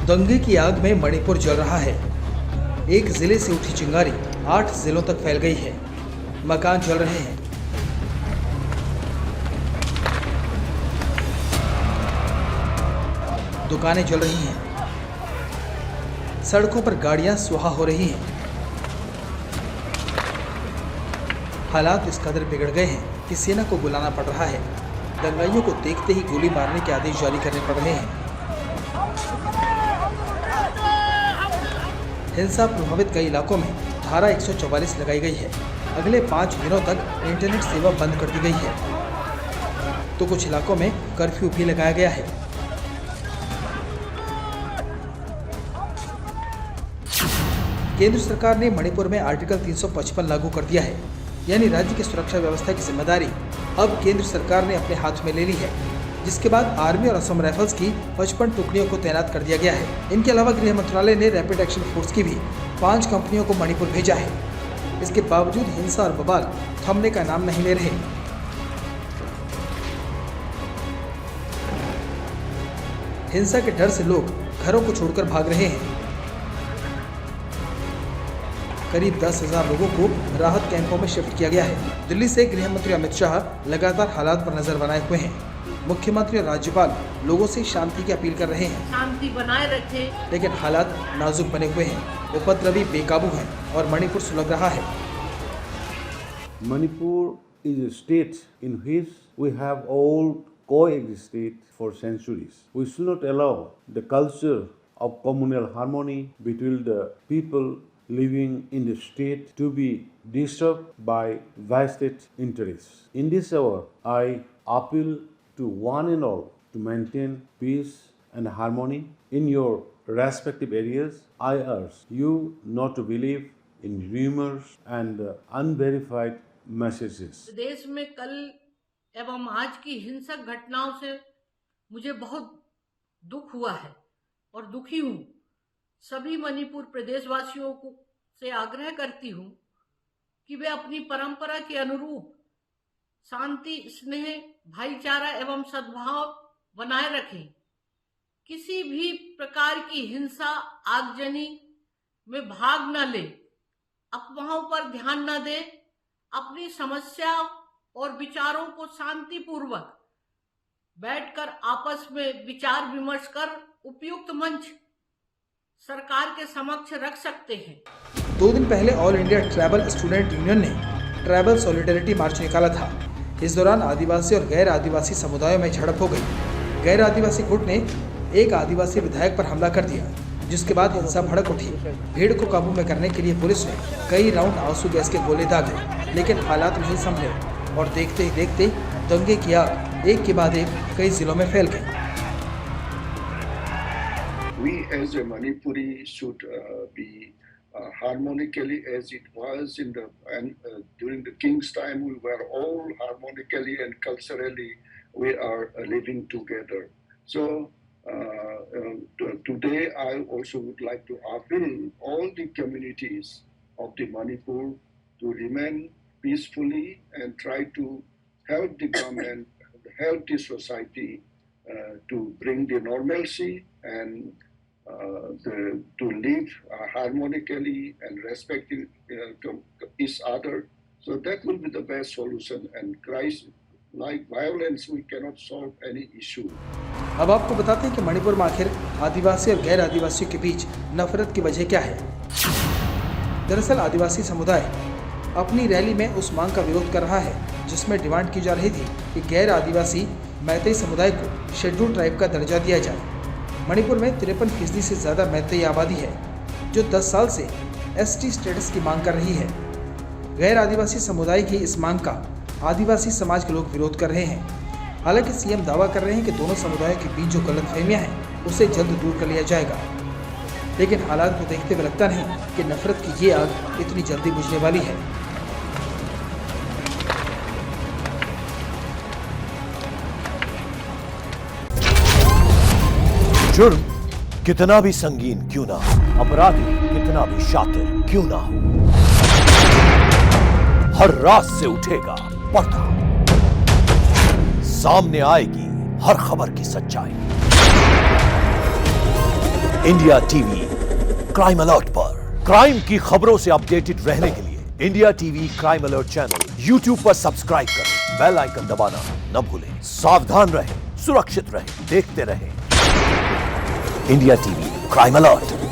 दंगे की आग में मणिपुर जल रहा है। एक जिले से उठी चिंगारी 8 जिलों तक फैल गई है। मकान जल रहे हैं, दुकानें जल रही हैं, सड़कों पर गाड़ियां सुहा हो रही हैं। हालात इस कदर बिगड़ गए हैं कि सेना को बुलाना पड़ रहा है। दंगाइयों को देखते ही गोली मारने के आदेश जारी करने पड़ रहे हैं। हिंसा प्रभावित कई इलाकों में धारा 144 लगाई गई है। अगले 5 दिनों तक इंटरनेट सेवा बंद कर दी गई है, तो कुछ इलाकों में कर्फ्यू भी लगाया गया है। केंद्र सरकार ने मणिपुर में आर्टिकल 355 लागू कर दिया है, यानी राज्य की सुरक्षा व्यवस्था की जिम्मेदारी अब केंद्र सरकार ने अपने हाथ में ले ली है, जिसके बाद आर्मी और असम राइफल्स की 55 टुकड़ियों को तैनात कर दिया गया है। इनके अलावा गृह मंत्रालय ने रैपिड एक्शन फोर्स की भी 5 कंपनियों को मणिपुर भेजा है। इसके बावजूद हिंसा और बवाल थमने का नाम नहीं ले रहे। हिंसा के डर से लोग घरों को छोड़कर भाग रहे हैं। करीब 10,000 लोगों को राहत कैंपों में शिफ्ट किया गया है। दिल्ली से गृह मंत्री अमित शाह लगातार हालात पर नजर बनाए हुए हैं। मुख्यमंत्री और राज्यपाल लोगों से शांति की अपील कर रहे हैं, शांति बनाए रखें। लेकिन हालात नाजुक बने हुए हैं। उपद्रवी बेकाबू हैं और मणिपुर सुलग रहा है। Manipur is a state in which we have all coexisted for centuries. We should not allow the culture of communal harmony between the people living in the state to be disturbed by vested interests. In this hour, I appeal to one and all to maintain peace and harmony in your respective areas. I urge you not to believe in rumors and unverified messages. देश में कल एवं आज की हिंसक घटनाओं से मुझे बहुत दुख हुआ है और दुखी हूँ। सभी मणिपुर प्रदेशवासियों को से आग्रह करती हूँ कि वे अपनी परंपरा के अनुरूप शांति, स्नेह, भाईचारा एवं सद्भाव बनाए रखें। किसी भी प्रकार की हिंसा, आगजनी में भाग न ले, अफवाहों पर ध्यान न दे, अपनी समस्या और विचारों को शांतिपूर्वक बैठकर आपस में विचार विमर्श कर उपयुक्त मंच सरकार के समक्ष रख सकते हैं। 2 दिन पहले all India tribal student union ने ट्राइबल सॉलिडेरिटी मार्च निकाला था। इस दौरान आदिवासी और गैर आदिवासी समुदायों में झड़प हो गई। गैर आदिवासी गुट ने एक आदिवासी विधायक पर हमला कर दिया, जिसके बाद हिंसा भड़क उठी। भीड़ को काबू में करने के लिए पुलिस ने कई राउंड आंसू गैस के गोले दागे, लेकिन हालात नहीं संभले और देखते ही देखते दंगे की आग एक के बाद एक कई जिलों में फैल गई। We as a Manipuri should be harmonically as it was in the during the king's time. We were all harmonically and culturally we are living together. So today I also would like to appeal all the communities of the Manipur to remain peacefully and try to help the government, help the society to bring the normalcy and to live harmonically and respecting each other. So that will be the best solution. And crisis like violence, we cannot solve any issue. अब आपको बताते हैं कि मणिपुर में आखिर आदिवासी और गैर आदिवासियों के बीच नफरत की वजह क्या है। दरअसल आदिवासी समुदाय अपनी रैली में उस मांग का विरोध कर रहा है जिसमें डिमांड की जा रही थी कि गैर आदिवासी मैतेई समुदाय को शेड्यूल ट्राइब का दर्जा दिया जाए। मणिपुर में 53% से ज़्यादा मैतेई आबादी है, जो 10 साल से एसटी स्टेटस की मांग कर रही है। गैर आदिवासी समुदाय की इस मांग का आदिवासी समाज के लोग विरोध कर रहे हैं। हालांकि सीएम दावा कर रहे हैं कि दोनों समुदायों के बीच जो गलतफहमियां हैं उसे जल्द दूर कर लिया जाएगा, लेकिन हालात को देखते हुए लगता नहीं कि नफरत की ये आग इतनी जल्दी बुझने वाली है। जुर्म कितना भी संगीन क्यों ना हो, अपराधी कितना भी शातिर क्यों ना हो, हर रात से उठेगा पर्दा, सामने आएगी हर खबर की सच्चाई। इंडिया टीवी क्राइम अलर्ट पर क्राइम की खबरों से अपडेटेड रहने के लिए India TV crime alert channel YouTube पर सब्सक्राइब करें, बेल आइकन दबाना न भूलें। सावधान रहें, सुरक्षित रहें, देखते रहें इंडिया टीवी क्राइम अलर्ट।